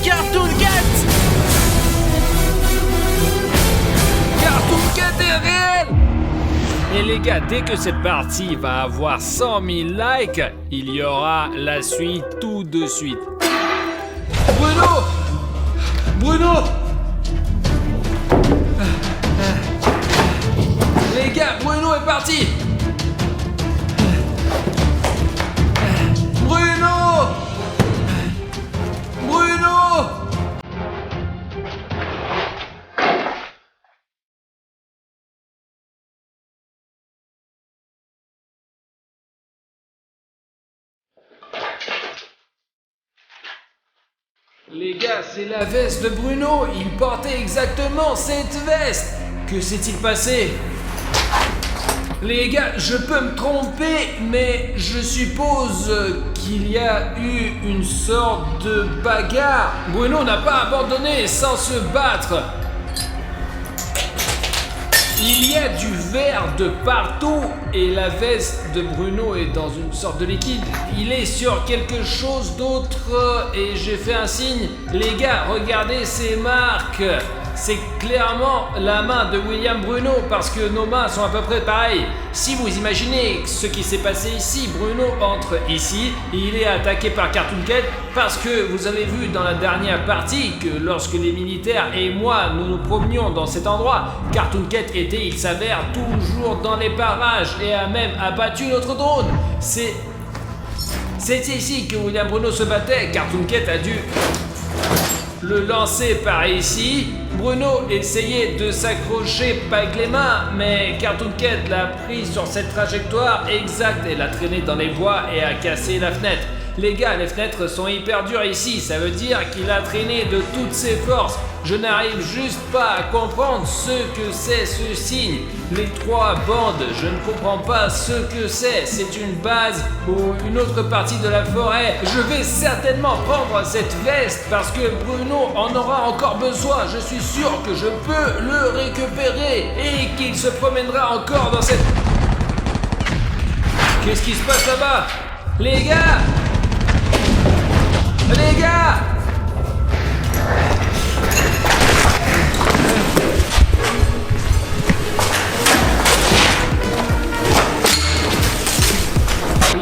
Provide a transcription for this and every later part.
Cartoon Cat! Cartoon Cat est réel! Et les gars, dès que cette partie va avoir 100 000 likes, il y aura la suite tout de suite. Bruno! Bruno! Les gars, Bruno est parti! Bruno! Bruno! Les gars, c'est la veste de Bruno. Il portait exactement cette veste. Que s'est-il passé? Les gars, je peux me tromper, mais je suppose qu'il y a eu une sorte de bagarre. Bruno n'a pas abandonné sans se battre. Il y a du verre de partout et la veste de Bruno est dans une sorte de liquide. Il est sur quelque chose d'autre et j'ai fait un signe. Les gars, regardez ces marques. C'est clairement la main de William Bruno parce que nos mains sont à peu près pareilles. Si vous imaginez ce qui s'est passé ici, Bruno entre ici et il est attaqué par Cartoon Cat parce que vous avez vu dans la dernière partie que lorsque les militaires et moi nous nous promenions dans cet endroit, Cartoon Cat était, il s'avère, toujours dans les parages et a même abattu notre drone. C'est ici que William Bruno se battait. Cartoon Cat a dû le lancer par ici. Bruno essayait de s'accrocher pas avec les mains, mais Cartoon Cat l'a pris sur cette trajectoire exacte et l'a traîné dans les voies et a cassé la fenêtre. Les gars, les fenêtres sont hyper dures ici, ça veut dire qu'il a traîné de toutes ses forces. Je n'arrive juste pas à comprendre ce que c'est ce signe. Les trois bandes, je ne comprends pas ce que c'est. C'est une base ou une autre partie de la forêt. Je vais certainement prendre cette veste parce que Bruno en aura encore besoin. Je suis sûr que je peux le récupérer et qu'il se promènera encore dans cette... Qu'est-ce qui se passe là-bas? Les gars! Les gars!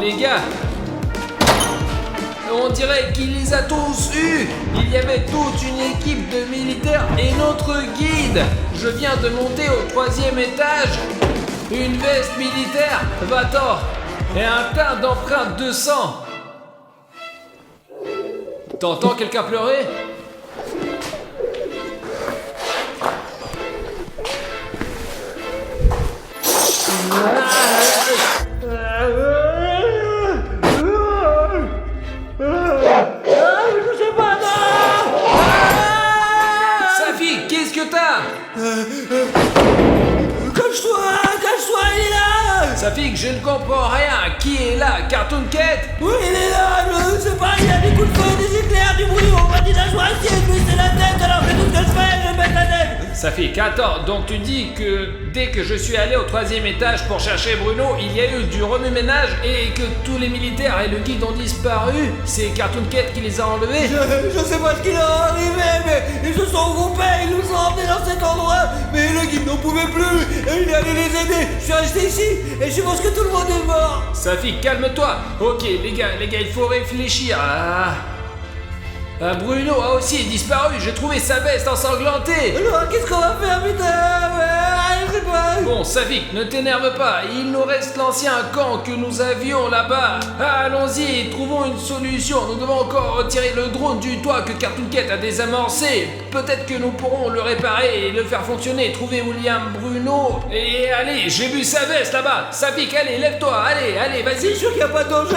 Les gars, on dirait qu'il les a tous eus. Il y avait toute une équipe de militaires et notre guide. Je viens de monter au 3e étage. Une veste militaire, va-t'en, et un tas d'empreintes de sang. T'entends quelqu'un pleurer? Je sais pas, non! Safi, qu'est-ce que t'as? Cache-toi, il est là! Safi, je ne comprends rien. Qui est là? Cartoon Cat? Oui, il est là, je sais pas, il y a des coups de feu, des éclairs, du bruit, on m'a dit d'asseoir ici, je baisser la tête, alors que tout ce que je fais, je baisse la tête! Safi, attends, donc tu dis que dès que je suis allé au 3e étage pour chercher Bruno, il y a eu du remue-ménage et que tous les militaires et le guide ont disparu? C'est Cartoon Cat qui les a enlevés? Je sais pas ce qui leur est arrivé, mais ils se sont groupés, ils nous ont emmenés dans cet endroit, mais le guide n'en pouvait plus, et il est allé les aider, je suis resté ici, et je pense que tout le monde est mort! Safi, calme-toi. Ok, les gars, il faut réfléchir. Bruno a aussi disparu, j'ai trouvé sa veste ensanglantée. Alors, qu'est-ce qu'on va faire, putain? Je sais pas. Bon, Savik, ne t'énerve pas, il nous reste l'ancien camp que nous avions là-bas. Allons-y, trouvons une solution. Nous devons encore retirer le drone du toit que Cartoon Cat a désamorcé. Peut-être que nous pourrons le réparer et le faire fonctionner. Trouver William Bruno. Et allez, j'ai vu sa veste là-bas. Savik, allez, lève-toi, allez, vas-y. C'est sûr qu'il n'y a pas de danger?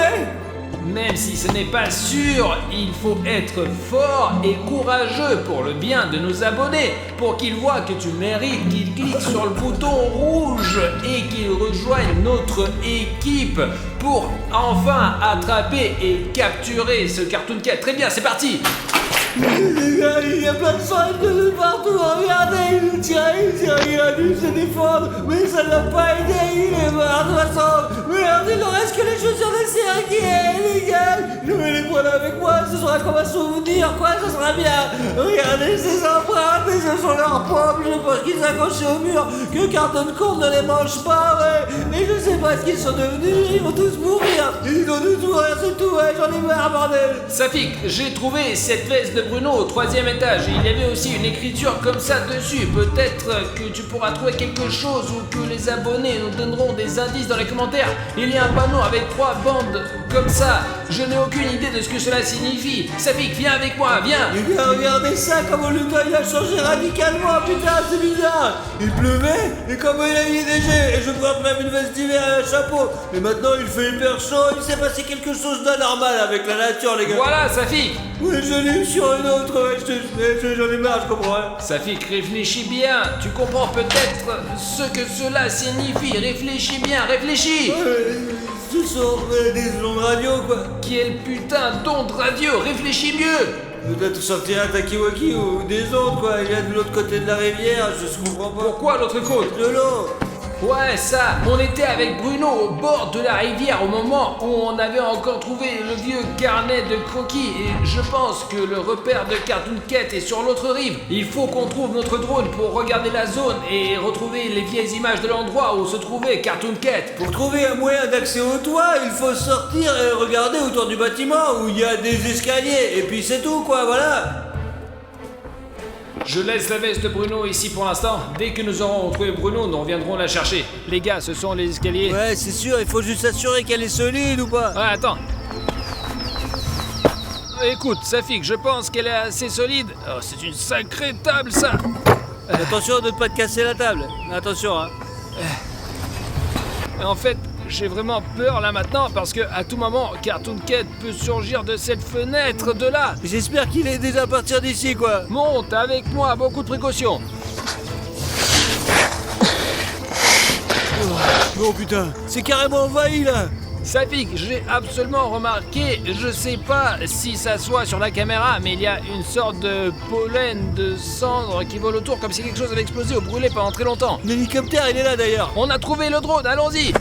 Même si ce n'est pas sûr, il faut être fort et courageux pour le bien de nos abonnés, pour qu'ils voient que tu mérites, qu'ils cliquent sur le bouton rouge et qu'ils rejoignent notre équipe pour enfin attraper et capturer ce Cartoon Cat. Très bien, c'est parti! Les gars, il y a plein de sang de partout, regardez, il tirait, il a dû se défendre, mais ça l'a pas aidé, il est mort de toute façon. Merde, il ne reste que les chaussures de Sergei, les gars, je vais les prendre prenne avec moi, ce sera comme un souvenir, quoi, ce sera bien. Regardez ces empreintes, et ce sont leurs pommes, je pense qu'ils accrochés au mur, que Carton Court ne les mange pas, ouais. Mais je sais pas ce qu'ils sont devenus, ils vont tous mourir. Ils vont tous mourir, c'est tout, ouais, j'en ai marre, bordel. Safik, j'ai trouvé cette veste de Bruno au 3e étage. Il y avait aussi une écriture comme ça dessus. Peut-être que tu pourras trouver quelque chose ou que les abonnés nous donneront des indices dans les commentaires. Il y a un panneau avec 3 bandes comme ça. Je n'ai aucune idée de ce que cela signifie. Safik, viens avec moi, viens. Eh bien, regardez ça, comment le gars il a changé radicalement, putain, c'est bizarre. Il pleuvait, et comment il a mis des jets, et je porte même une veste d'hiver et un chapeau. Et maintenant, il fait hyper chaud, il s'est passé quelque chose d'anormal avec la nature, les gars. Voilà, Safik. Oui, je l'ai sur une autre, ouais, j'en ai marre, je comprends rien. Safik, réfléchis bien. Tu comprends peut-être ce que cela signifie. Réfléchis bien, réfléchis. Ce sont des ondes radio, quoi. Quel putain d'onde radio. Réfléchis mieux. Peut-être sortir un Takiwaki ou des ondes, quoi. Il y a de l'autre côté de la rivière, je comprends pas. Pourquoi l'autre côte? De l'eau. Ouais, ça, on était avec Bruno au bord de la rivière au moment où on avait encore trouvé le vieux carnet de croquis et je pense que le repère de Cartoon Cat est sur l'autre rive. Il faut qu'on trouve notre drone pour regarder la zone et retrouver les vieilles images de l'endroit où se trouvait Cartoon Cat. Pour trouver un moyen d'accès au toit, il faut sortir et regarder autour du bâtiment où il y a des escaliers et puis c'est tout, quoi, voilà. Je laisse la veste de Bruno ici pour l'instant. Dès que nous aurons retrouvé Bruno, nous reviendrons la chercher. Les gars, ce sont les escaliers. Ouais, c'est sûr, il faut juste s'assurer qu'elle est solide ou pas. Ouais, attends. Écoute, Safik, je pense qu'elle est assez solide. Oh, c'est une sacrée table, ça. Attention de ne pas te casser la table. Attention, hein. En fait, j'ai vraiment peur là maintenant parce que à tout moment, Cartoon Cat peut surgir de cette fenêtre de là. J'espère qu'il est déjà parti d'ici, quoi. Monte avec moi, beaucoup de précautions. Oh putain, c'est carrément envahi là. Safik, j'ai absolument remarqué, je sais pas si ça soit sur la caméra, mais il y a une sorte de pollen, de cendre qui vole autour comme si quelque chose avait explosé ou brûlé pendant très longtemps. L'hélicoptère, il est là d'ailleurs. On a trouvé le drone, allons-y.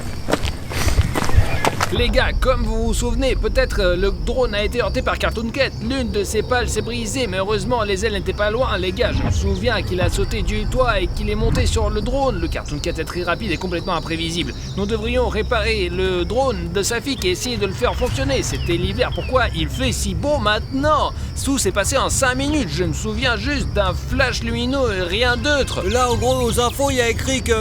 Les gars, comme vous vous souvenez, peut-être le drone a été heurté par Cartoon Cat. L'une de ses pales s'est brisée, mais heureusement les ailes n'étaient pas loin. Les gars, je me souviens qu'il a sauté du toit et qu'il est monté sur le drone. Le Cartoon Cat est très rapide et complètement imprévisible. Nous devrions réparer le drone de Safik et essayer de le faire fonctionner. C'était l'hiver, pourquoi il fait si beau maintenant? Tout s'est passé en 5 minutes, je me souviens juste d'un flash lumineux et rien d'autre. Là, en gros, aux infos, il y a écrit que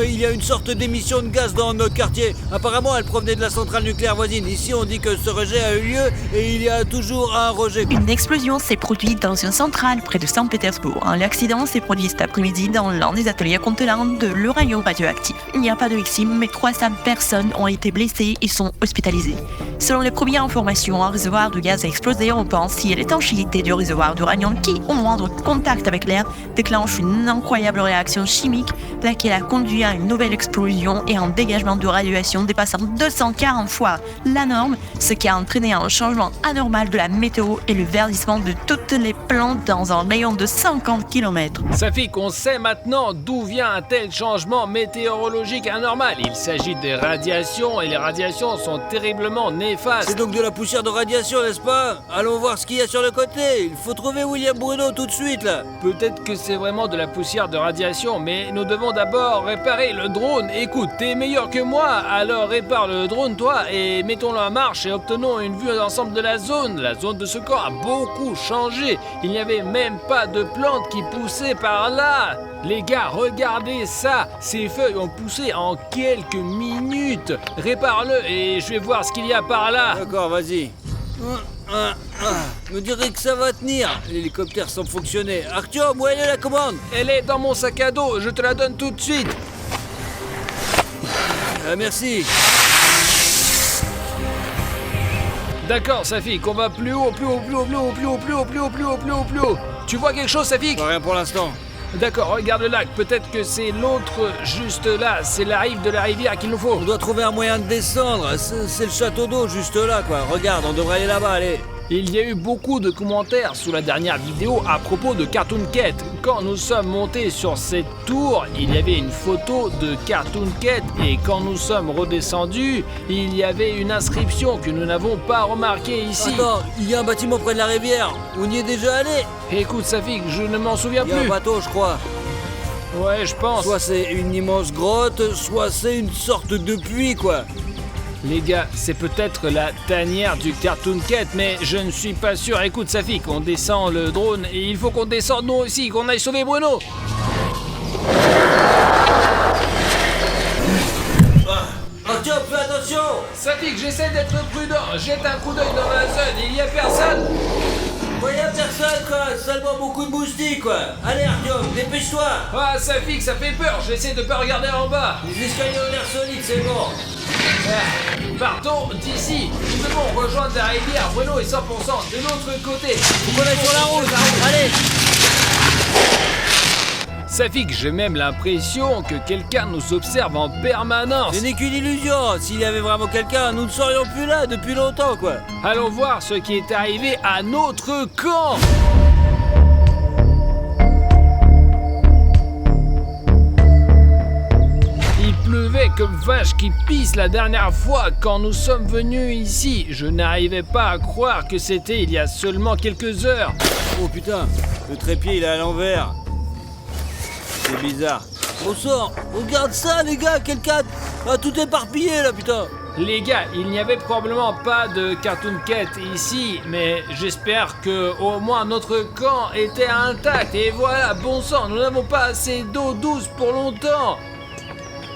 il y a une sorte d'émission de gaz dans notre quartier. Apparemment, elle provenait de la centrale nucléaire voisine. Ici, on dit que ce rejet a eu lieu et il y a toujours un rejet. Une explosion s'est produite dans une centrale près de Saint-Pétersbourg. L'accident s'est produit cet après-midi dans l'un des ateliers contenant de l'uranium radioactif. Il n'y a pas de victimes, mais 300 personnes ont été blessées et sont hospitalisées. Selon les premières informations, un réservoir de gaz a explosé. On pense si l'étanchéité du réservoir d'uranium qui, au moindre contact avec l'air, déclenche une incroyable réaction chimique, laquelle a conduit à une nouvelle explosion et un dégagement de radiation dépassant 240 fois la norme, ce qui a entraîné un changement anormal de la météo et le verdissement de toutes les plantes dans un rayon de 50 km. Safik, on sait maintenant d'où vient un tel changement météorologique anormal. Il s'agit des radiations et les radiations sont terriblement néfastes. C'est donc de la poussière de radiation, n'est-ce pas? Allons voir ce qu'il y a sur le côté. Il faut trouver William Bruno tout de suite, là. Peut-être que c'est vraiment de la poussière de radiation, mais nous devons d'abord réparer le drone. Écoute, t'es meilleur que moi, alors répare le drone, toi, et mettons-le en marche et obtenons une vue d'ensemble de la zone. La zone de ce corps a beaucoup changé. Il n'y avait même pas de plantes qui poussaient par là. Les gars, regardez ça. Ces feuilles ont poussé en quelques minutes. Répare-le et je vais voir ce qu'il y a par là. D'accord, vas-y. Me dirais que ça va tenir. L'hélicoptère semble fonctionner. Arthur, où est la commande? Elle est dans mon sac à dos, je te la donne tout de suite. Merci. D'accord, Safik, on va plus haut, plus haut, plus haut, plus haut, plus haut, plus haut, plus haut, plus haut, plus haut, plus haut. Tu vois quelque chose, Safik? Pas rien pour l'instant. D'accord, regarde le lac, peut-être que c'est l'autre juste là, c'est la rive de la rivière qu'il nous faut. On doit trouver un moyen de descendre, c'est le château d'eau juste là, quoi. Regarde, on devrait aller là-bas, allez. Il y a eu beaucoup de commentaires sous la dernière vidéo à propos de Cartoon Cat. Quand nous sommes montés sur cette tour, il y avait une photo de Cartoon Cat et quand nous sommes redescendus, il y avait une inscription que nous n'avons pas remarquée ici. Attends, il y a un bâtiment près de la rivière. On y est déjà allé. Écoute Safik, je ne m'en souviens Il y a un plus. bateau, je crois. Ouais, je pense. Soit c'est une immense grotte, soit c'est une sorte de puits, quoi. Les gars, c'est peut-être la tanière du Cartoon Cat, mais je ne suis pas sûr. Écoute Safik, on descend le drone et il faut qu'on descende nous aussi, qu'on aille sauver Bruno. Artyom, fais attention. Safik, j'essaie d'être prudent. Jette un coup d'œil dans la zone, il y a personne. Il y a personne, quoi. Seulement beaucoup de moustiques, quoi. Allez, Artyom, dépêche-toi. Ah Safik, ça fait peur, j'essaie de pas regarder en bas. Les escaliers ont l'air solides, c'est bon. Partons d'ici. Nous devons rejoindre la rivière. Bruno est 100% de l'autre côté. Faut qu'on aille sur la route. Allez. Safik, j'ai même l'impression que quelqu'un nous observe en permanence. Ce n'est qu'une illusion. S'il y avait vraiment quelqu'un, nous ne serions plus là depuis longtemps, quoi. Allons voir ce qui est arrivé à notre camp. Il pleuvait comme vache qui pisse la dernière fois quand nous sommes venus ici. Je n'arrivais pas à croire que c'était il y a seulement quelques heures. Oh putain, le trépied il est à l'envers. C'est bizarre. Bon sang, regarde ça les gars, quelqu'un a tout éparpillé là putain. Les gars, il n'y avait probablement pas de Cartoon Cat ici, mais j'espère que au moins notre camp était intact. Et voilà, bon sang, nous n'avons pas assez d'eau douce pour longtemps.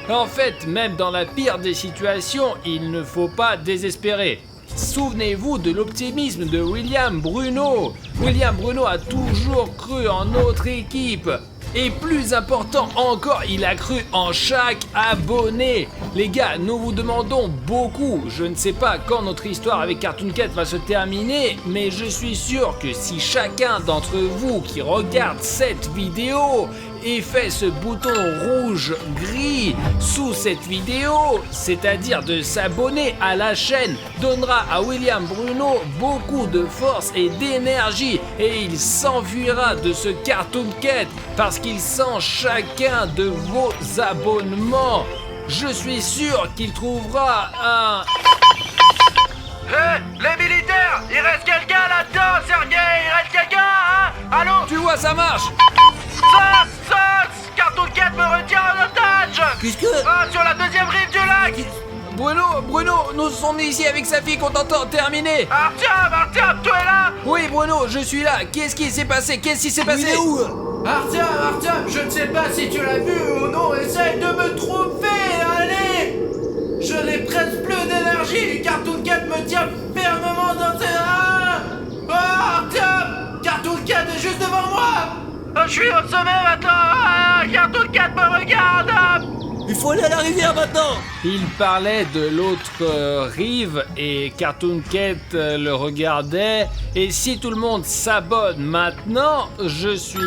En fait, même dans la pire des situations, il ne faut pas désespérer. Souvenez-vous de l'optimisme de William Bruno. William Bruno a toujours cru en notre équipe. Et plus important encore, il a cru en chaque abonné. Les gars, nous vous demandons beaucoup. Je ne sais pas quand notre histoire avec Cartoon Cat va se terminer, mais je suis sûr que si chacun d'entre vous qui regarde cette vidéo et fait ce bouton rouge-gris sous cette vidéo, c'est-à-dire de s'abonner à la chaîne, donnera à William Bruno beaucoup de force et d'énergie et il s'enfuira de ce Cartoon Cat parce qu'il sent chacun de vos abonnements. Je suis sûr qu'il trouvera un... Hé, les militaires! Il reste quelqu'un là-dedans, Sergei! Il reste quelqu'un, hein? Allô? Tu vois, ça marche! Cartoon Cat me retient en otage! Qu'est-ce que... Ah, sur la deuxième rive du lac! Bruno, nous sommes ici avec sa fille qu'on t'entend terminer! Artyom, tu es là? Oui, Bruno, je suis là. Qu'est-ce qui s'est passé? Il est où? Artyom, je ne sais pas si tu l'as vu ou non, essaye de me trouver, allez! Je n'ai presque plus d'énergie, Cartoon Cat me tient fermement dans ses reins! Oh, Artyom! Cartoon Cat est juste devant moi! Je suis au sommet maintenant! Cartoon Cat me regarde! Il faut aller à la rivière maintenant. Il parlait de l'autre rive et Cartoon Cat le regardait. Et si tout le monde s'abonne maintenant, je suis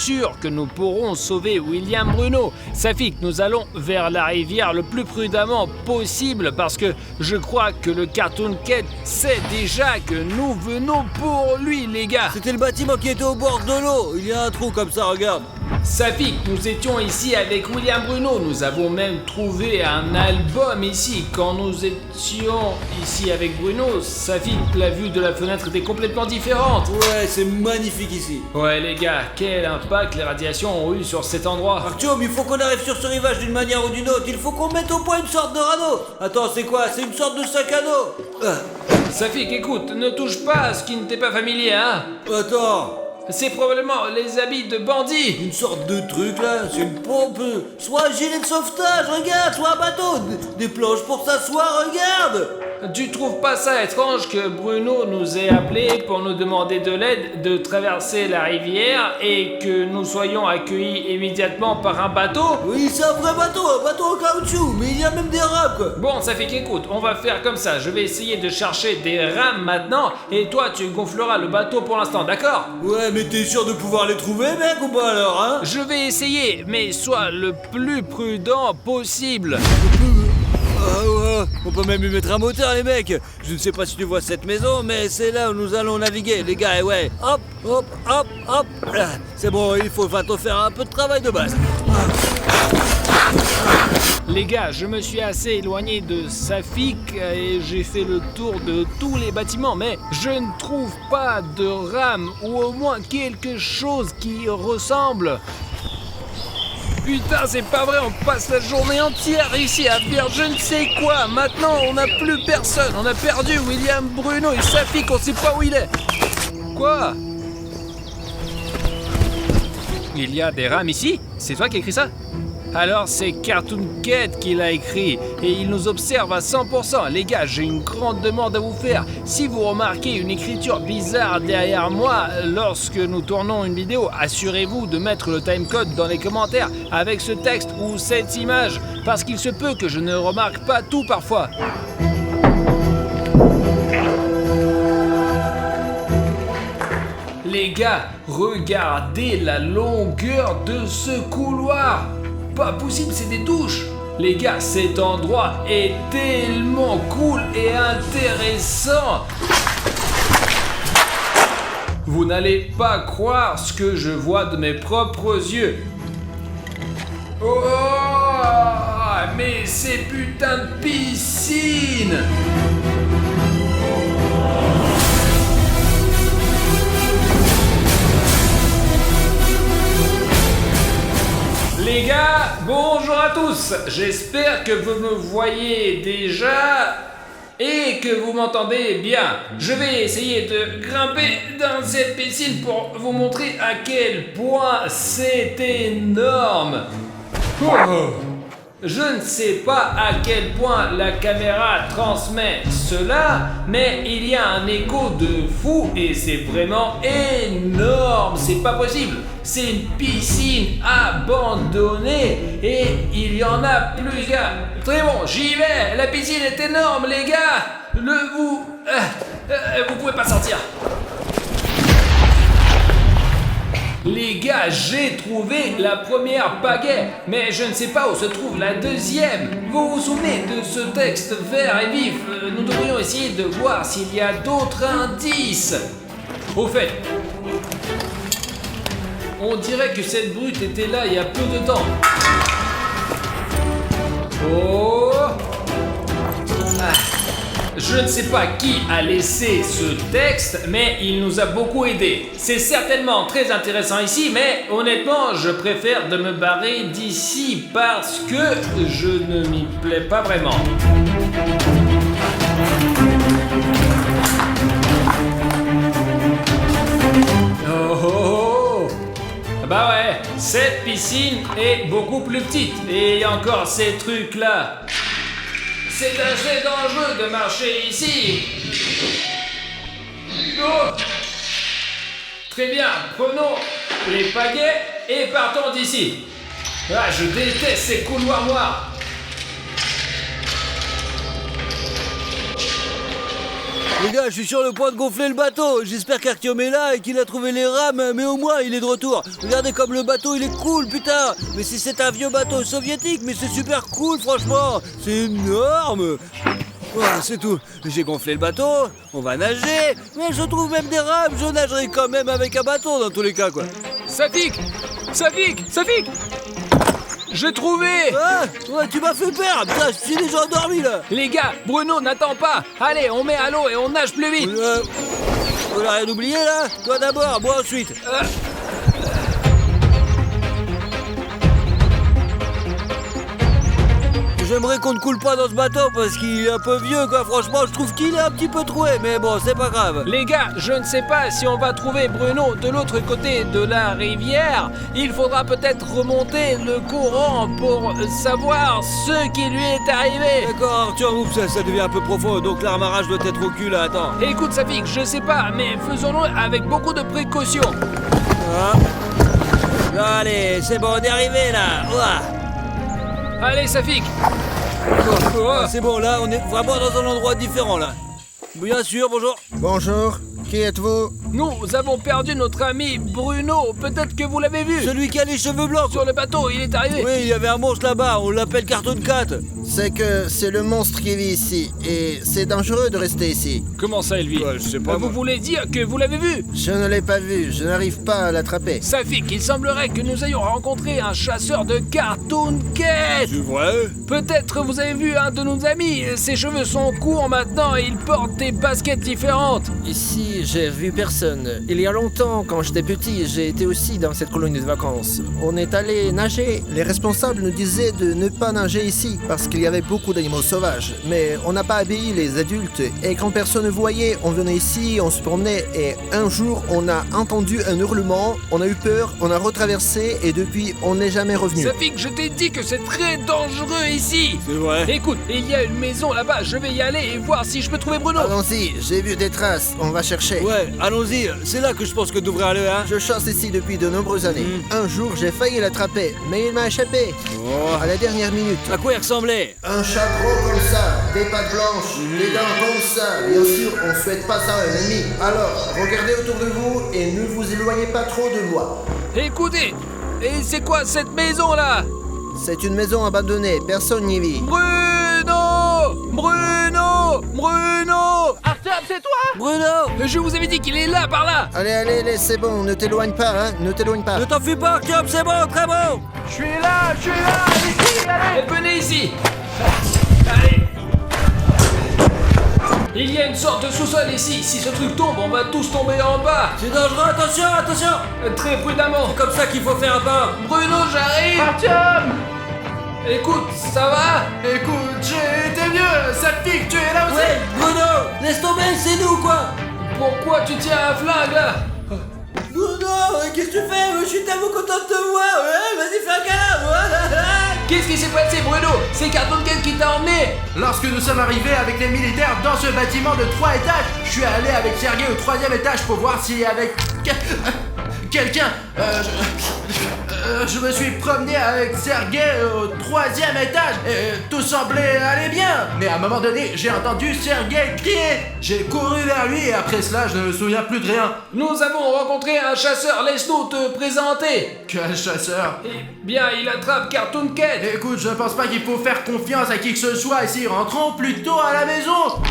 sûr que nous pourrons sauver William Bruno. Safik, nous allons vers la rivière le plus prudemment possible parce que je crois que le Cartoon Cat sait déjà que nous venons pour lui, les gars. C'était le bâtiment qui était au bord de l'eau. Il y a un trou comme ça, regarde. Safik, nous étions ici avec William Bruno. Nous avons même trouvé un album ici. Quand nous étions ici avec Bruno, Safik, la vue de la fenêtre était complètement différente. Ouais, c'est magnifique ici. Ouais les gars, quel impact les radiations ont eu sur cet endroit. Artyom, il faut qu'on arrive sur ce rivage d'une manière ou d'une autre. Il faut qu'on mette au point une sorte de radeau. Attends, c'est quoi? C'est une sorte de sac à dos. Safik, écoute, ne touche pas à ce qui ne t'est pas familier, hein. Attends. C'est probablement les habits de bandits. Une sorte de truc là, c'est une pompe, soit un gilet de sauvetage, regarde, soit un bateau, des planches pour s'asseoir, regarde. Tu trouves pas ça étrange que Bruno nous ait appelés pour nous demander de l'aide de traverser la rivière et que nous soyons accueillis immédiatement par un bateau? Oui, c'est un vrai bateau, un bateau en caoutchouc, mais il y a même des rames quoi. Bon, ça fait qu'écoute, on va faire comme ça. Je vais essayer de chercher des rames maintenant et toi tu gonfleras le bateau pour l'instant, d'accord? Ouais, mais t'es sûr de pouvoir les trouver, mec, ou pas alors, hein? Je vais essayer, mais sois le plus prudent possible. Ah ouais. On peut même y mettre un moteur, les mecs. Je ne sais pas si tu vois cette maison, mais c'est là où nous allons naviguer, les gars. Et ouais, hop, hop, hop, hop. Là, c'est bon, il faut bientôt faire un peu de travail de base. Les gars, je me suis assez éloigné de Safik et j'ai fait le tour de tous les bâtiments, mais je ne trouve pas de rame ou au moins quelque chose qui ressemble. Putain, c'est pas vrai, on passe la journée entière ici à faire je ne sais quoi. Maintenant, on n'a plus personne. On a perdu William, Bruno et Safik, on sait pas où il est. Quoi? Il y a des rames ici? C'est toi qui as écrit ça? Alors c'est Cartoon Cat qui l'a écrit et il nous observe à 100%. Les gars, j'ai une grande demande à vous faire. Si vous remarquez une écriture bizarre derrière moi lorsque nous tournons une vidéo, assurez-vous de mettre le timecode dans les commentaires avec ce texte ou cette image, parce qu'il se peut que je ne remarque pas tout parfois. Les gars, regardez la longueur de ce couloir. Pas possible, c'est des douches. Les gars, cet endroit est tellement cool et intéressant. Vous n'allez pas croire ce que je vois de mes propres yeux. Oh, mais ces putains de piscines! Les gars, bonjour à tous. J'espère que vous me voyez déjà et que vous m'entendez bien. Je vais essayer de grimper dans cette piscine pour vous montrer à quel point c'est énorme. Je ne sais pas à quel point la caméra transmet cela, mais il y a un écho de fou et c'est vraiment énorme, c'est pas possible. C'est une piscine abandonnée et il y en a plusieurs. Très bon, j'y vais, la piscine est énorme les gars. Vous pouvez pas sortir. Les gars, j'ai trouvé la première pagaie, mais je ne sais pas où se trouve la deuxième. Vous vous souvenez de ce texte vert et vif? Nous devrions essayer de voir s'il y a d'autres indices. Au fait, on dirait que cette brute était là il y a peu de temps. Oh! Je ne sais pas qui a laissé ce texte, mais il nous a beaucoup aidé. C'est certainement très intéressant ici, mais honnêtement, je préfère de me barrer d'ici parce que je ne m'y plais pas vraiment. Oh! Bah ouais, cette piscine est beaucoup plus petite. Et il y a encore ces trucs-là. C'est assez dangereux de marcher ici. Oh. Très bien, prenons les pagaies et partons d'ici. Ah, je déteste ces couloirs noirs. Les gars, je suis sur le point de gonfler le bateau. J'espère qu'Artyom est là et qu'il a trouvé les rames, mais au moins il est de retour. Regardez comme le bateau il est cool, putain. Mais si c'est un vieux bateau soviétique, mais c'est super cool, franchement. C'est énorme. Voilà, c'est tout. J'ai gonflé le bateau, on va nager. Mais je trouve même des rames, je nagerai quand même avec un bateau dans tous les cas, quoi. Safik! J'ai trouvé! Ah, ouais, tu m'as fait peur. Putain, je suis déjà endormi là. Les gars, Bruno n'attend pas. Allez, on met à l'eau et on nage plus vite. On a rien oublié là? Toi d'abord, moi ensuite. J'aimerais qu'on ne coule pas dans ce bateau parce qu'il est un peu vieux quoi, franchement je trouve qu'il est un petit peu troué, mais bon c'est pas grave. Les gars, je ne sais pas si on va trouver Bruno de l'autre côté de la rivière. Il faudra peut-être remonter le courant pour savoir ce qui lui est arrivé. D'accord Arthur, oups, ça devient un peu profond, donc l'amarrage doit être au cul là, attends. Écoute Safik, je sais pas, mais faisons-le avec beaucoup de précautions. Ah. Allez, c'est bon, on est arrivé là. Ouah. Allez Safik. Ah, c'est bon, là on est vraiment dans un endroit différent là. Bien sûr, bonjour. Bonjour, qui êtes-vous? Nous avons perdu notre ami Bruno. Peut-être que vous l'avez vu. Celui qui a les cheveux blancs. Sur le bateau, il est arrivé. Oui, il y avait un monstre là-bas, on l'appelle Cartoon Cat. C'est le monstre qui vit ici, et c'est dangereux de rester ici. Comment ça, Elvi? Ouais, je sais pas, Vous moi. voulez dire que vous l'avez vu? Je ne l'ai pas vu, je n'arrive pas à l'attraper. Safik, il semblerait que nous ayons rencontré un chasseur de Cartoon Cat. C'est vrai? Peut-être vous avez vu un de nos amis. Ses cheveux sont courts maintenant et il porte des baskets différentes. Ici, j'ai vu personne. Il y a longtemps, quand j'étais petit, j'ai été aussi dans cette colonie de vacances. On est allé nager. Les responsables nous disaient de ne pas nager ici, parce qu'il y avait beaucoup d'animaux sauvages. Mais on n'a pas obéi les adultes, et quand personne ne voyait, on venait ici, on se promenait, et un jour, on a entendu un hurlement, on a eu peur, on a retraversé, et depuis, on n'est jamais revenu. Safik, je t'ai dit que c'est très dangereux ici. C'est vrai? Écoute, il y a une maison là-bas, je vais y aller et voir si je peux trouver Bruno. Allons-y, j'ai vu des traces, on va chercher. Ouais, allons-y, c'est là que je pense que devrait aller, hein? Je chasse ici depuis de nombreuses années. Un jour, j'ai failli l'attraper, mais il m'a échappé. Oh. À la dernière minute. À quoi il ressemblait? Un chat gros comme ça, des pattes blanches, des dents comme ça. Bien sûr, on souhaite pas ça à un ennemi. Alors, regardez autour de vous et ne vous éloignez pas trop de moi. Écoutez, et c'est quoi cette maison là? C'est une maison abandonnée, personne n'y vit. Bruno! Bruno! Bruno! Artyom, c'est toi? Bruno! Je vous avais dit qu'il est là, par là! Allez, c'est bon, ne t'éloigne pas, hein, ne t'éloigne pas. Ne t'en fais pas, Artyom, c'est bon, très bon! Je suis là, ici, allez. Venez ici! Allez! Il y a une sorte de sous-sol ici. Si ce truc tombe, on va tous tomber en bas. C'est dangereux, attention, attention! Très prudemment. C'est comme ça qu'il faut faire un pas! Bruno, j'arrive! Artyom! Écoute, ça va? Écoute, j'ai été vieux, Safik, tu es là aussi? Ouais, Bruno! Laisse tomber, c'est nous, quoi! Pourquoi tu tiens un flingue là? Bruno, qu'est-ce que tu fais? Je suis tellement content de te voir! Ouais, vas-y, fais un câlin! Qu'est-ce qui s'est passé, Bruno? C'est Cartoon Cat qui t'a emmené? Lorsque nous sommes arrivés avec les militaires dans ce bâtiment de 3 étages, je suis allé avec Sergei au 3e étage pour voir s'il y avait quelqu'un. Je me suis promené avec Sergei au 3e étage et tout semblait aller bien. Mais à un moment donné, j'ai entendu Sergei crier. J'ai couru vers lui et après cela, je ne me souviens plus de rien. Nous avons rencontré un chasseur, laisse-nous te présenter. Quel chasseur? Eh bien, il attrape Cartoon Cat. Écoute, je pense pas qu'il faut faire confiance à qui que ce soit ici. Rentrons plutôt à la maison.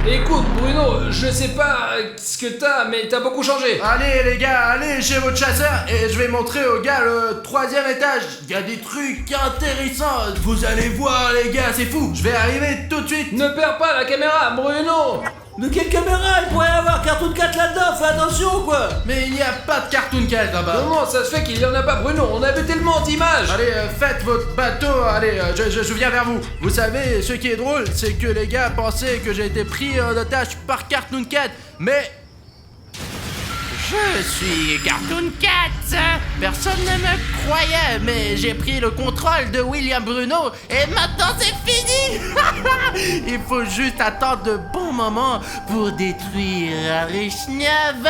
Écoute, Bruno, je sais pas ce que t'as, mais t'as beaucoup changé. Allez les gars, allez chez votre chasseur et je vais montrer aux gars le 3e étage. Il y a des trucs intéressants. Vous allez voir les gars, c'est fou. Je vais arriver tout de suite. Ne perds pas la caméra, Bruno. De quelle caméra? Il pourrait y avoir Cartoon Cat là-dedans, fais attention, quoi! Mais il n'y a pas de Cartoon Cat là-bas. Comment ça se fait qu'il y en a pas, Bruno? On a vu tellement d'images. Allez, faites votre bateau, allez, je viens vers vous. Vous savez, ce qui est drôle, c'est que les gars pensaient que j'ai été pris en otage par Cartoon Cat, mais... Je suis Cartoon Cat. Personne ne me croyait, mais j'ai pris le contrôle de William Bruno et maintenant c'est fini. Il faut juste attendre de bons moments pour détruire Richnev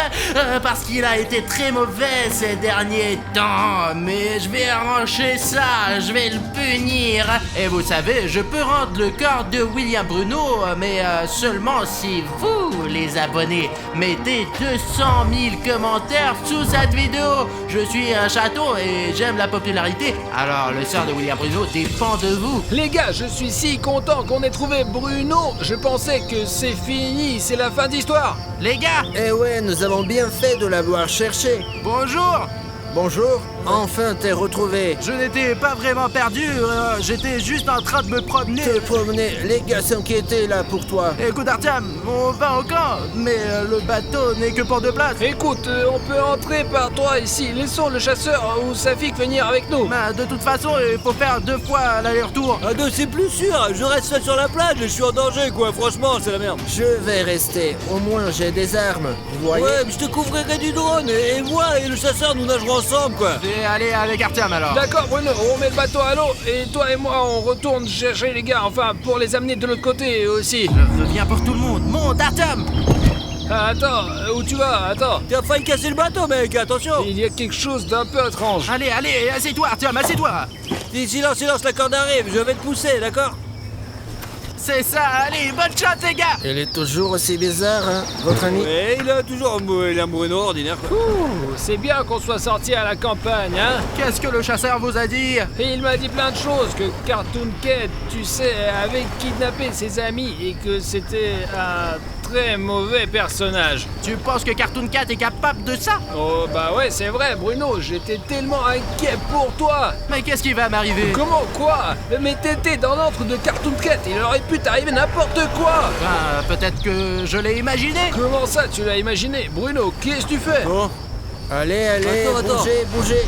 parce qu'il a été très mauvais ces derniers temps. Mais je vais arranger ça, je vais le punir. Et vous savez, je peux rendre le corps de William Bruno, mais seulement si vous, les abonnés, mettez 200 000 commentaires sous cette vidéo. Je suis un château et j'aime la popularité, alors le sort de William Bruno dépend de vous. Les gars, je suis si content qu'on ait trouvé Bruno. Je pensais que c'est fini, c'est la fin d'histoire. Les gars, Eh ouais, nous avons bien fait de l'avoir cherché. bonjour. Bonjour, enfin t'es retrouvé. Je n'étais pas vraiment perdu, j'étais juste en train de me promener. Te promener, les gars s'inquiétaient là pour toi. Écoute Artyom, on va au camp, mais le bateau n'est que pour 2 places. Écoute, on peut entrer par toi ici. Laissons le chasseur ou Safik venir avec nous. Bah, de toute façon, il faut faire 2 fois l'aller-retour. À deux, c'est plus sûr! Je reste seul sur la plage, je suis en danger, quoi, franchement, c'est la merde! Je vais rester, au moins j'ai des armes, vous voyez. Ouais, mais je te couvrirai du drone, et moi et le chasseur, nous nagerons ensemble, quoi! Je vais aller avec Artyom alors. D'accord, Bruno, on met le bateau à l'eau et toi et moi on retourne chercher les gars, enfin pour les amener de l'autre côté aussi. Je reviens pour tout le monde. Monte Artyom. Ah, attends, où tu vas? Attends. T'as failli casser le bateau, mec, attention! Il y a quelque chose d'un peu étrange. Allez, assieds-toi Artyom, assieds-toi. Silence, la corde arrive, je vais te pousser, d'accord? C'est ça, allez, bonne chance les gars. Il est toujours aussi bizarre, hein, votre ami? Et il a toujours un Bruno ordinaire, quoi. Ouh, c'est bien qu'on soit sorti à la campagne, hein. Qu'est-ce que le chasseur vous a dit? Et il m'a dit plein de choses, que Cartoon Cat, tu sais, avait kidnappé ses amis et que c'était un très mauvais personnage. Tu penses que Cartoon Cat est capable de ça? Oh bah ouais, c'est vrai Bruno, j'étais tellement inquiet pour toi. Mais qu'est-ce qui va m'arriver? Comment quoi? Mais t'étais dans l'antre de Cartoon Cat, il aurait pu t'arriver n'importe quoi. Peut-être que je l'ai imaginé. Comment ça tu l'as imaginé? Bruno, qu'est-ce que tu fais? Bon. Allez, Attends. bougez.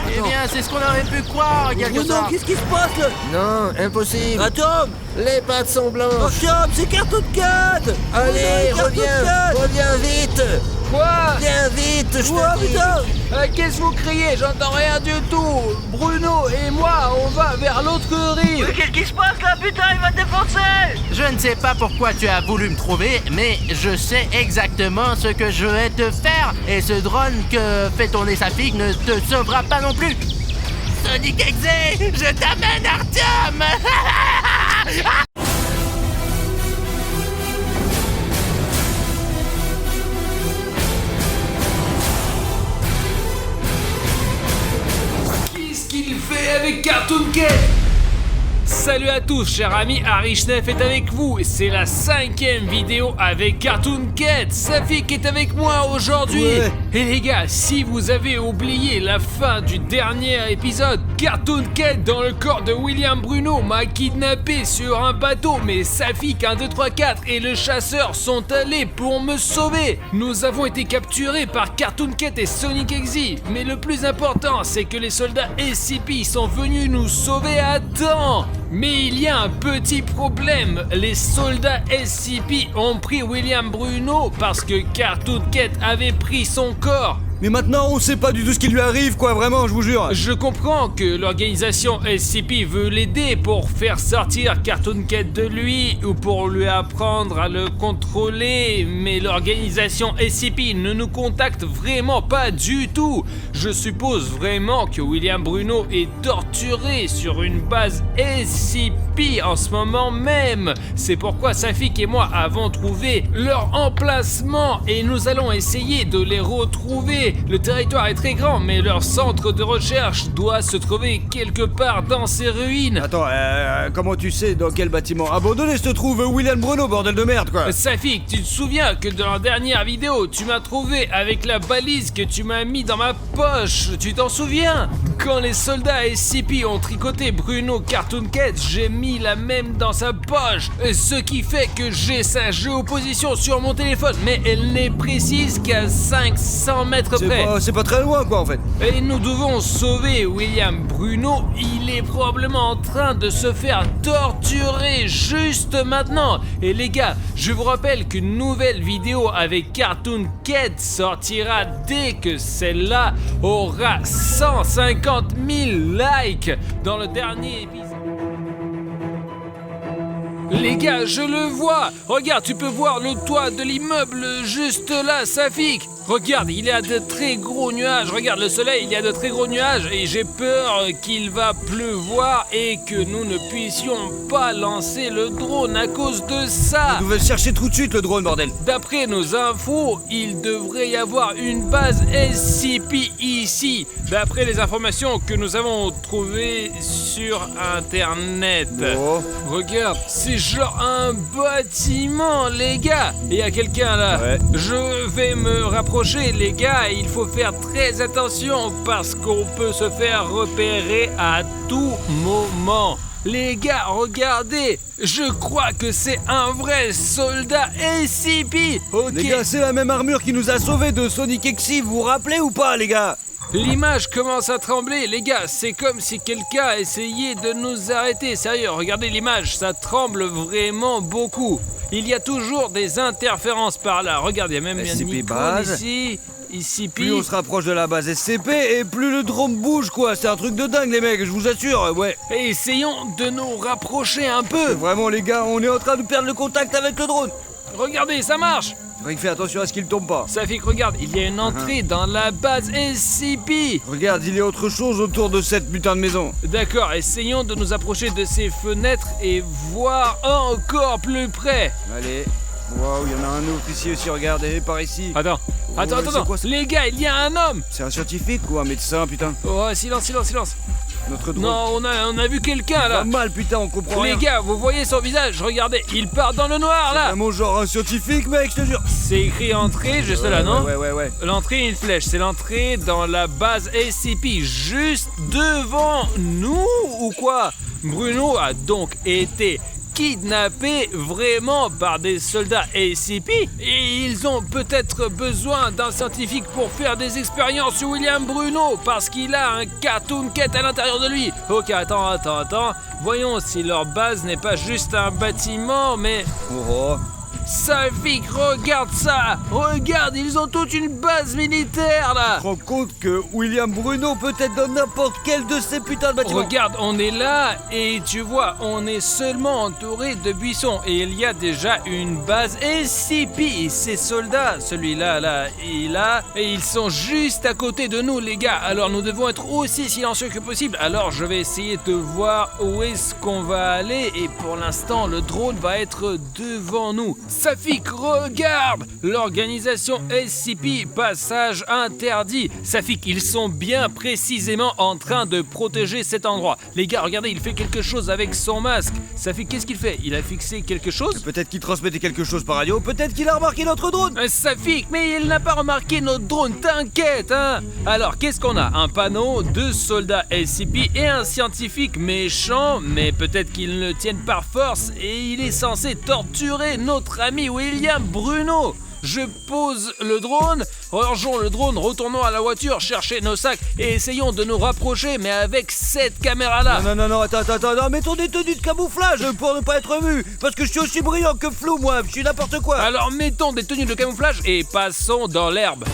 Eh bien, c'est ce qu'on aurait pu croire, quelque Bruno, part. qu'est-ce qui se passe là? Non, impossible. Attends. Les pattes sont blanches. Tom, c'est Cartoon Cat. Allez, Bruno, Cartoon Cat. reviens vite. Quoi? Viens vite, je Oh te dis. putain. Qu'est-ce que vous criez? J'entends rien du tout. Bruno et moi, on va vers l'autre rive. Mais qu'est-ce qui se passe là, putain, il va te défoncer! Je ne sais pas pourquoi tu as voulu me trouver, mais je sais exactement ce que je vais te faire. Et ce drone que fait tourner sa fille ne te sauvera pas non plus. Sonic Exe, je t'amène Artyom. Qu'est-ce qu'il fait avec Cartoon Cat? Salut à tous, chers amis, Harry Schneff est avec vous et c'est la 5e vidéo avec Cartoon Cat. Safik est avec moi aujourd'hui. Ouais. Et les gars, si vous avez oublié la fin du dernier épisode, Cartoon Cat dans le corps de William Bruno m'a kidnappé sur un bateau, mais Safik 1, 2, 3, 4 et le chasseur sont allés pour me sauver. Nous avons été capturés par Cartoon Cat et Sonic Exe, mais le plus important, c'est que les soldats SCP sont venus nous sauver à temps. Mais il y a un petit problème, les soldats SCP ont pris William Bruno parce que Cartoon Cat avait pris son corps. Mais maintenant, on sait pas du tout ce qui lui arrive, quoi, vraiment, je vous jure. Je comprends que l'organisation SCP veut l'aider pour faire sortir Cartoon Cat de lui ou pour lui apprendre à le contrôler, mais l'organisation SCP ne nous contacte vraiment pas du tout. Je suppose vraiment que William Bruno est torturé sur une base SCP en ce moment même. C'est pourquoi Safik et moi avons trouvé leur emplacement et nous allons essayer de les retrouver. Le territoire est très grand, mais leur centre de recherche doit se trouver quelque part dans ces ruines. Attends, comment tu sais dans quel bâtiment abandonné se trouve William Bruno, bordel de merde, quoi? Safik, tu te souviens que dans la dernière vidéo, tu m'as trouvé avec la balise que tu m'as mis dans ma poche. Tu t'en souviens? Quand les soldats SCP ont tricoté Bruno Cartoon Cat, j'ai mis la même dans sa poche. Ce qui fait que j'ai sa géoposition sur mon téléphone, mais elle n'est précise qu'à 500 mètres près. C'est pas très loin, quoi, en fait. Et nous devons sauver William Bruno. Il est probablement en train de se faire torturer juste maintenant. Et les gars, je vous rappelle qu'une nouvelle vidéo avec Cartoon Cat sortira dès que celle-là aura 150 000 likes dans le dernier épisode. Les gars, je le vois. Regarde, tu peux voir le toit de l'immeuble juste là, Safik. Regarde, il y a de très gros nuages. Regarde le soleil, il y a de très gros nuages et j'ai peur qu'il va pleuvoir et que nous ne puissions pas lancer le drone à cause de ça. Vous devez le chercher tout de suite, le drone, bordel. D'après nos infos, il devrait y avoir une base SCP ici. D'après les informations que nous avons trouvées sur Internet. Oh. Regarde, c'est genre un bâtiment, les gars. Il y a quelqu'un là. Ouais. Je vais me rapprocher, les gars. Il faut faire très attention parce qu'on peut se faire repérer à tout moment. Les gars, regardez. Je crois que c'est un vrai soldat SCP. Ok. Les gars, c'est la même armure qui nous a sauvés de Sonic Exe, vous vous rappelez ou pas, les gars? L'image commence à trembler, les gars, c'est comme si quelqu'un a essayé de nous arrêter. Sérieux, regardez l'image, ça tremble vraiment beaucoup. Il y a toujours des interférences par là. Regarde, il y a même SCP une icône base. ici, Plus on se rapproche de la base SCP et plus le drone bouge, quoi. C'est un truc de dingue, les mecs, je vous assure, ouais. Et essayons de nous rapprocher un peu. Vraiment, les gars, on est en train de perdre le contact avec le drone. Regardez, ça marche. Rick, fais attention à ce qu'il tombe pas. Safik, regarde, il y a une entrée dans la base SCP. Regarde, il y a autre chose autour de cette putain de maison. D'accord, essayons de nous approcher de ces fenêtres et voir encore plus près. Allez. Waouh, il y en a un autre ici aussi, regardez, par ici. Attends, Ouais, c'est quoi, ça? les gars, il y a un homme. C'est un scientifique ou un médecin, putain? Oh, silence. Notre drone. Non, on a vu quelqu'un là. Pas mal, putain, on comprend Les rien. gars, vous voyez son visage, regardez, il part dans le noir là. Vraiment genre un scientifique, mec, je te jure. C'est écrit entrée, juste là, non? Ouais. L'entrée, une flèche, c'est l'entrée dans la base SCP, juste devant nous ou quoi? Bruno a donc été kidnappé vraiment par des soldats SCP et ils ont peut-être besoin d'un scientifique pour faire des expériences sur William Bruno parce qu'il a un Cartoon Cat à l'intérieur de lui. Ok, attends. Voyons si leur base n'est pas juste un bâtiment, mais... Oh. Safik, regarde ça! Regarde, ils ont toute une base militaire là! Tu te rends compte que William Bruno peut être dans n'importe quel de ces putains de bâtiments? Regarde, on est là et tu vois, on est seulement entouré de buissons et il y a déjà une base SCP. Ces soldats, celui-là, et ils sont juste à côté de nous les gars. Alors nous devons être aussi silencieux que possible. Alors je vais essayer de voir où est-ce qu'on va aller et pour l'instant le drone va être devant nous. Safik, regarde! L'organisation SCP, passage interdit. Safik, ils sont bien précisément en train de protéger cet endroit. Les gars, regardez, il fait quelque chose avec son masque. Safik, qu'est-ce qu'il fait? Il a fixé quelque chose? Peut-être qu'il transmettait quelque chose par radio, peut-être qu'il a remarqué notre drone. Safik, mais il n'a pas remarqué notre drone, t'inquiète, hein? Alors, qu'est-ce qu'on a? Un panneau, 2 soldats SCP et un scientifique méchant, mais peut-être qu'ils ne tiennent par force et il est censé torturer notre ami William Bruno. Je pose le drone, rangeons le drone, retournons à la voiture, chercher nos sacs et essayons de nous rapprocher, mais avec cette caméra-là. Non, attends, mettons des tenues de camouflage pour ne pas être vu, parce que je suis aussi brillant que flou, moi, je suis n'importe quoi. Alors mettons des tenues de camouflage et passons dans l'herbe.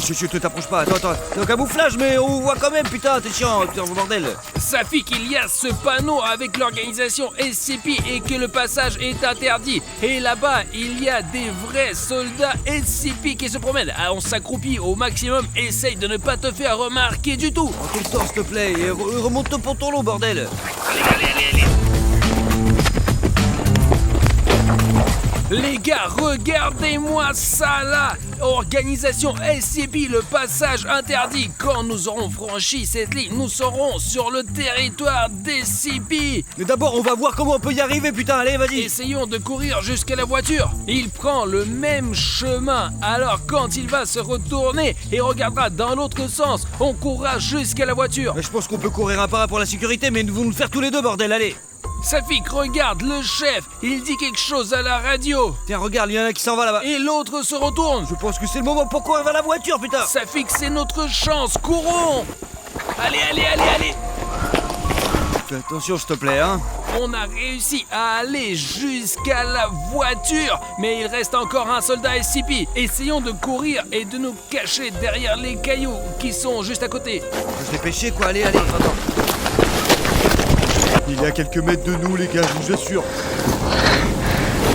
Je te t'approche pas, attends, c'est un camouflage, mais on voit quand même, putain, t'es chiant, bordel. Safik, il y a ce panneau avec l'organisation SCP et que le passage est interdit. Et là-bas, il y a des vrais soldats SCP qui se promènent. Ah, on s'accroupit au maximum, essaye de ne pas te faire remarquer du tout. Prends ton temps, s'il te plaît, et remonte ton pantalon, bordel. Allez. Les gars, regardez-moi ça là! Organisation SCP, le passage interdit. Quand nous aurons franchi cette ligne, nous serons sur le territoire d'SCP. Mais d'abord, on va voir comment on peut y arriver, putain, allez, vas-y. Essayons de courir jusqu'à la voiture. Il prend le même chemin. Alors quand il va se retourner et regardera dans l'autre sens, on courra jusqu'à la voiture. Je pense qu'on peut courir un par un pour la sécurité, mais nous allons nous faire tous les deux, bordel, allez. Safik, regarde, le chef, il dit quelque chose à la radio. Tiens, regarde, il y en a un qui s'en va là-bas. Et l'autre se retourne. Je pense que c'est le moment pour courir vers la voiture, putain. Safik, c'est notre chance, courons. Allez. Fais attention, s'il te plaît, hein. On a réussi à aller jusqu'à la voiture, mais il reste encore un soldat SCP. Essayons de courir et de nous cacher derrière les cailloux qui sont juste à côté. Faut se dépêcher, quoi, allez, attends. Il est à quelques mètres de nous, les gars, je vous assure.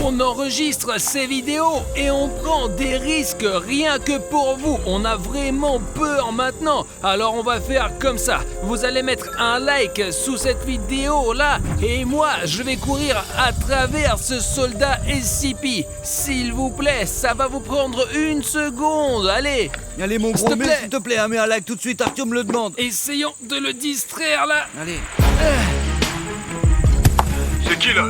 On enregistre ces vidéos et on prend des risques rien que pour vous. On a vraiment peur maintenant. Alors on va faire comme ça. Vous allez mettre un like sous cette vidéo là et moi je vais courir à travers ce soldat SCP. S'il vous plaît, ça va vous prendre 1 seconde. Allez, Allez, mon S'il gros, te mais plaît. s'il te plaît, hein, mets un like tout de suite, Arthur me le demande. essayons de le distraire là. Allez. C'est qui là?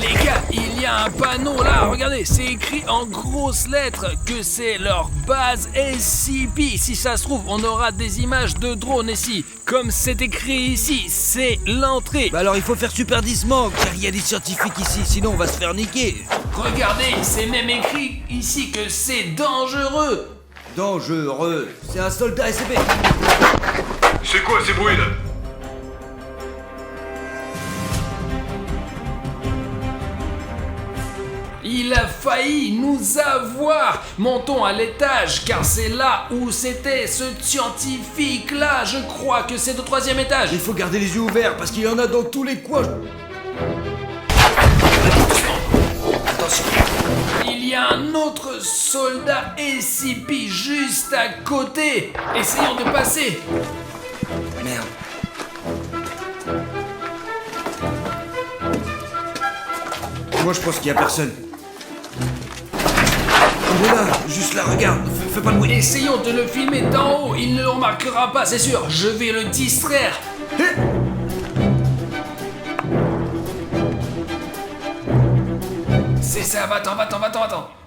Les gars, il y a un panneau là, regardez, c'est écrit en grosses lettres que c'est leur base SCP. Si ça se trouve, on aura des images de drones ici. Comme c'est écrit ici, c'est l'entrée. Bah alors il faut faire super disement, car il y a des scientifiques ici, sinon on va se faire niquer. Regardez, c'est même écrit ici que c'est dangereux. Dangereux. C'est un soldat SCP. C'est quoi ces bruits là? Il Il a failli nous avoir. Montons à l'étage, car c'est là où c'était ce scientifique-là. Je crois que c'est au 3e étage. Il faut garder les yeux ouverts parce qu'il y en a dans tous les coins. Attention. Il y a un autre soldat SCP juste à côté. Essayons de passer. Merde. Moi je pense qu'il y a personne. Il est là, juste là, regarde, fais pas de bruit. Essayons de le filmer d'en haut. Il ne le remarquera pas, c'est sûr. Je vais le distraire. C'est ça, va-t'en.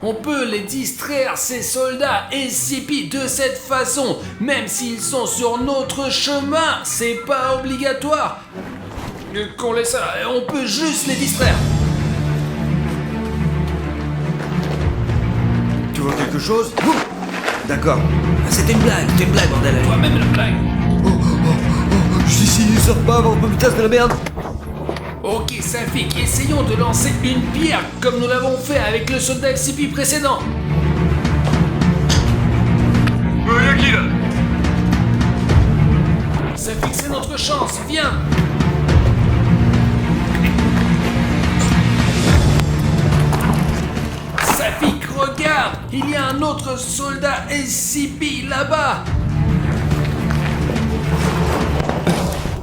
On peut les distraire, ces soldats SCP, de cette façon. Même s'ils sont sur notre chemin, c'est pas obligatoire. Qu'on laisse ça, on peut juste les distraire. Tu vois quelque chose? D'accord. Ah, c'était une blague, bordel. Toi-même la blague. Si, il sort pas avant que me tasse de la merde. Ok, Safik, essayons de lancer une pierre comme nous l'avons fait avec le soldat SCP précédent. Y'a qui là? Safik, c'est notre chance, viens. Safik, regarde, il y a un autre soldat SCP là-bas.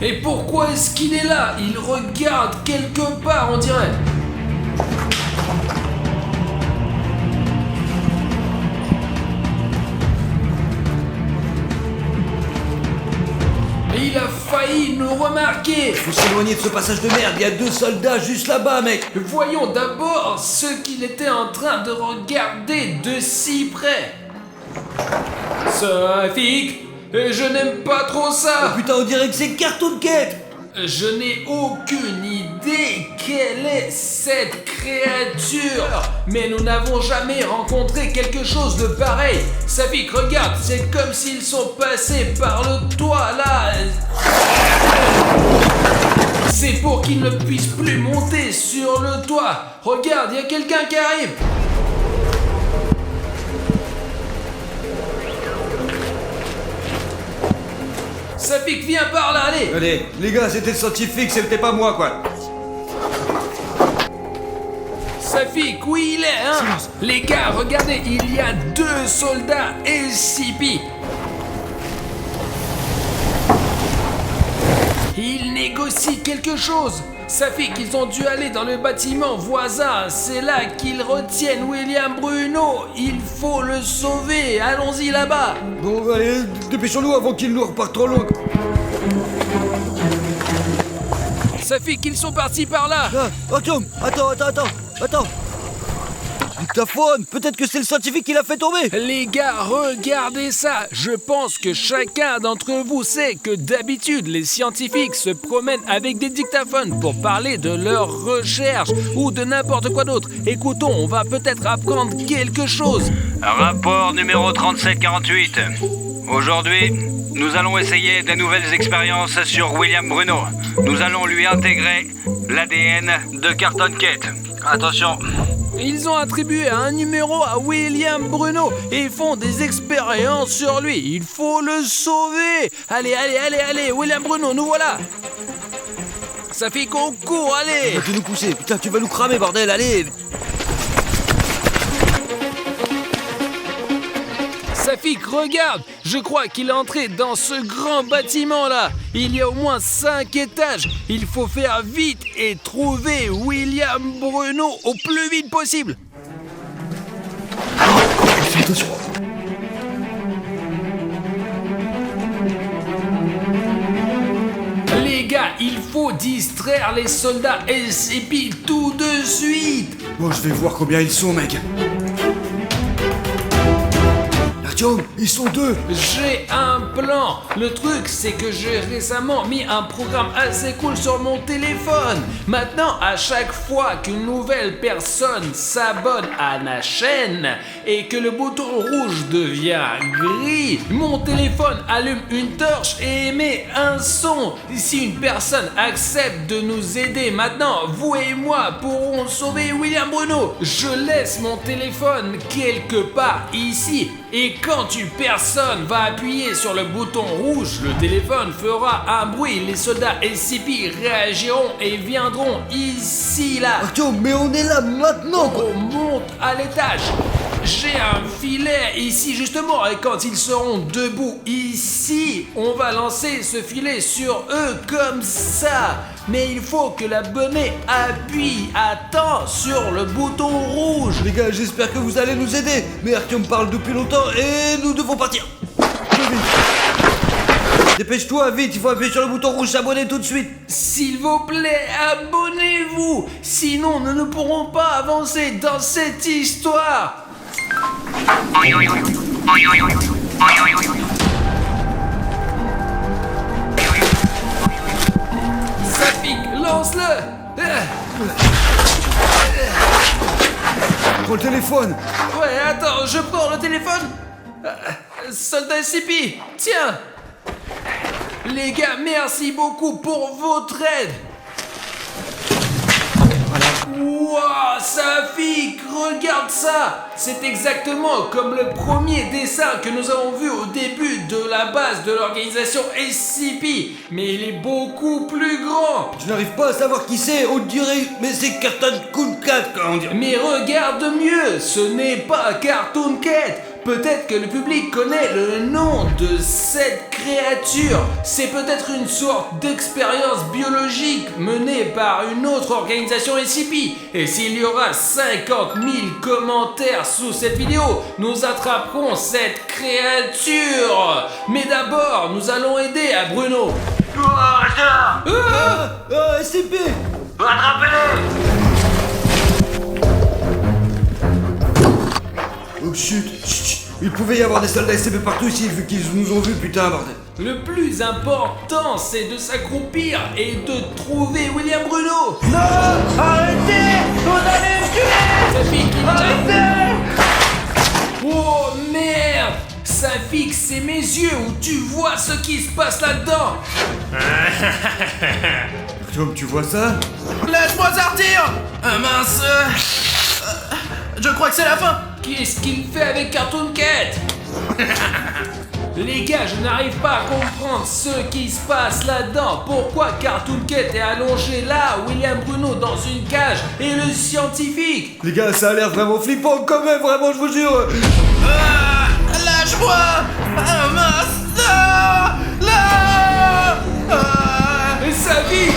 Et pourquoi est-ce qu'il est là? Il regarde quelque part, on dirait. Et il a failli nous remarquer. Faut s'éloigner de ce passage de merde, il y a 2 soldats juste là-bas, mec. Voyons d'abord ce qu'il était en train de regarder de si près. Safik, je n'aime pas trop ça. Oh putain, on dirait que c'est Cartoon Cat. Je n'ai aucune idée quelle est cette créature, mais nous n'avons jamais rencontré quelque chose de pareil. Safik, regarde, c'est comme s'ils sont passés par le toit là. C'est pour qu'ils ne puissent plus monter sur le toit. Regarde, il y a quelqu'un qui arrive. Safik, viens par là, allez. Allez, les gars, c'était le scientifique, c'était pas moi, quoi. Safik, où il est, hein? Les gars, regardez, il y a 2 soldats SCP. Ils négocient quelque chose. Safik, ils ont dû aller dans le bâtiment voisin. C'est là qu'ils retiennent William Bruno. Il faut le sauver. Allons-y là-bas. Bon, allez, dépêchons-nous avant qu'il nous reparte trop loin. Safik, ils sont partis par là. Ah, attends. Dictaphone, peut-être que c'est le scientifique qui l'a fait tomber. Les gars, regardez ça. Je pense que chacun d'entre vous sait que d'habitude, les scientifiques se promènent avec des dictaphones pour parler de leurs recherches ou de n'importe quoi d'autre. Écoutons, on va peut-être apprendre quelque chose. Rapport numéro 3748. Aujourd'hui, nous allons essayer de nouvelles expériences sur William Bruno. Nous allons lui intégrer l'ADN de Cartoon Cat. Attention. Ils ont attribué un numéro à William Bruno et font des expériences sur lui. Il faut le sauver. Allez, William Bruno, nous voilà. Ça fait qu'on court, allez. Tu vas nous pousser, putain, tu vas nous cramer, bordel, allez. Safik, regarde, je crois qu'il est entré dans ce grand bâtiment-là. Il y a au moins 5 étages. Il faut faire vite et trouver William Bruno au plus vite possible. Fais attention. Les gars, il faut distraire les soldats SCP tout de suite. Bon, je vais voir combien ils sont, mec. Là, Artyom, ils sont deux. J'ai un plan. Le truc, c'est que j'ai récemment mis un programme assez cool sur mon téléphone. Maintenant, à chaque fois qu'une nouvelle personne s'abonne à ma chaîne et que le bouton rouge devient gris, mon téléphone allume une torche et émet un son. Si une personne accepte de nous aider maintenant, vous et moi pourrons sauver William Bruno. Je laisse mon téléphone quelque part ici et quand une personne va appuyer sur le bouton rouge, le téléphone fera un bruit. Les soldats SCP réagiront et viendront ici là. Artyom, mais on est là maintenant quoi. On monte à l'étage. J'ai un filet ici justement et quand ils seront debout ici, on va lancer ce filet sur eux comme ça. Mais il faut que l'abonné appuie à temps sur le bouton rouge. Les gars, j'espère que vous allez nous aider. Mais Artyom parle depuis longtemps et nous devons partir. Dépêche-toi, vite, il faut appuyer sur le bouton rouge, s'abonner tout de suite. S'il vous plaît, abonnez-vous. Sinon, nous ne pourrons pas avancer dans cette histoire. Safik, lance-le. Prends le téléphone. Ouais, attends, je prends le téléphone. Soldat SCP, tiens. Les gars, merci beaucoup pour votre aide. Wouah, Safik, regarde ça. C'est exactement comme le premier dessin que nous avons vu au début de la base de l'organisation SCP. Mais il est beaucoup plus grand. Je n'arrive pas à savoir qui c'est, on dirait, mais c'est Cartoon Cat, on dirait. Mais regarde mieux, ce n'est pas Cartoon Cat. Peut-être que le public connaît le nom de cette créature. C'est peut-être une sorte d'expérience biologique menée par une autre organisation SCP. Et s'il y aura 50 000 commentaires sous cette vidéo, nous attraperons cette créature. Mais d'abord, nous allons aider à Bruno. SCP. Oh chut, il pouvait y avoir des soldats SCP partout ici vu qu'ils nous ont vus, putain, bordel. Le plus important, c'est de s'accroupir et de trouver William Bruno. Non, arrêtez, vous allez me tuer. Safik, il Arrêtez. Oh merde! Safik, c'est mes yeux où tu vois ce qui se passe là-dedans. Artyom, tu vois ça? Laisse-moi sortir. Mince. Je crois que c'est la fin. Qu'est-ce qu'il fait avec Cartoon Cat? Les gars, je n'arrive pas à comprendre ce qui se passe là-dedans. Pourquoi Cartoon Cat est allongé là, William Bruno dans une cage et le scientifique? Les gars, ça a l'air vraiment flippant quand même, vraiment, je vous jure. Lâche-moi. Mince. Là. Safik!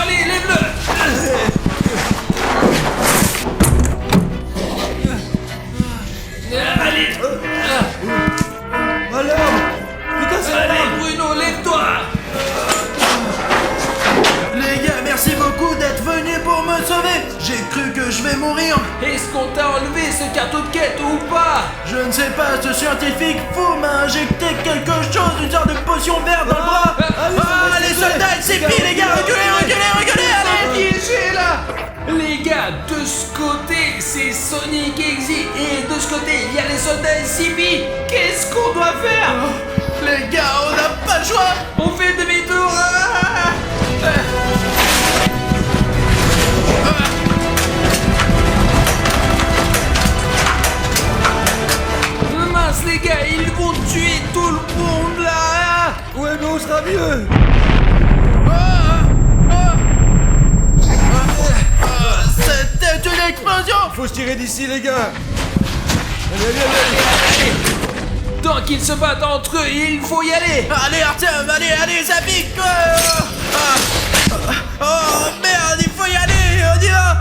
Allez, lève-le! Allez! Alors, putain, c'est la Allez, merde. Bruno, lève-toi! Les gars, merci beaucoup d'être venus pour me sauver. J'ai cru que je vais mourir. Est-ce qu'on t'a enlevé ce Cartoon Cat ou pas? Je ne sais pas, ce scientifique fou m'a injecté quelque chose, une sorte de potion verte dans le bras. Les soldats SCP, les gars, reculez, allez. Piégé là! Les gars, de ce côté, c'est Sonic Exy et de ce côté, il y a les soldats SCP. Qu'est-ce qu'on doit faire? Les gars, on n'a pas le choix. On fait demi-tour! Mince les gars, ils vont tuer tout le monde là! Ouais, mais on sera mieux. C'était une explosion. Faut se tirer d'ici, les gars. Allez. Tant qu'ils se battent entre eux, il faut y aller! Allez Artyom, allez, ça pique. Oh merde, il faut y aller, on y va.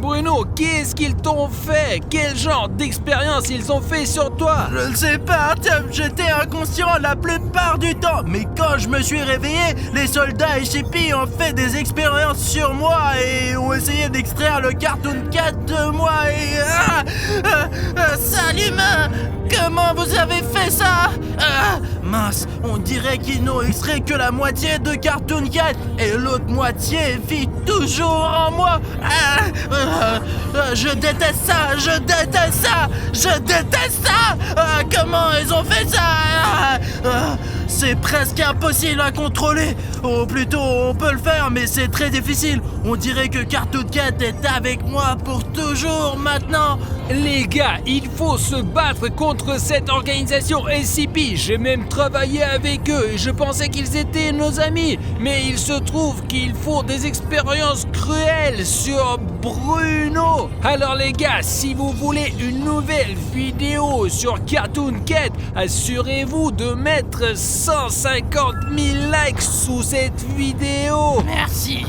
Bruno, qu'est-ce qu'ils t'ont fait? Quel genre d'expérience ils ont fait sur toi? Je ne sais pas, Artyom, j'étais inconscient la plupart du temps. Mais quand je me suis réveillé, les soldats SCP ont fait des expériences sur moi et ont essayé d'extraire le Cartoon Cat de moi et... Salut, humain! Comment vous avez fait ça? Mince, on dirait qu'ils n'ont extrait que la moitié de Cartoon Cat et l'autre moitié vit toujours en moi. Je déteste ça, je déteste ça, je déteste ça. Comment ils ont fait ça? C'est presque impossible à contrôler. Ou plutôt, on peut le faire, mais c'est très difficile. On dirait que Cartoon Cat est avec moi pour toujours maintenant. Les gars, il faut se battre contre cette organisation SCP. J'ai même travaillé avec eux et je pensais qu'ils étaient nos amis. Mais il se trouve qu'ils font des expériences cruelles sur Bruno. Alors les gars, si vous voulez une nouvelle vidéo sur Cartoon Cat, assurez-vous de mettre 150 000 likes sous cette vidéo. Merci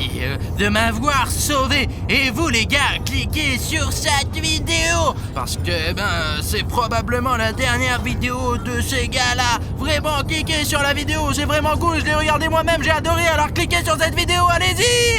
de m'avoir sauvé. Et vous les gars, cliquez sur cette vidéo. Parce que c'est probablement la dernière vidéo de ces gars-là. Vraiment, cliquez sur la vidéo, c'est vraiment cool. Je l'ai regardé moi-même, j'ai adoré. Alors cliquez sur cette vidéo, allez-y.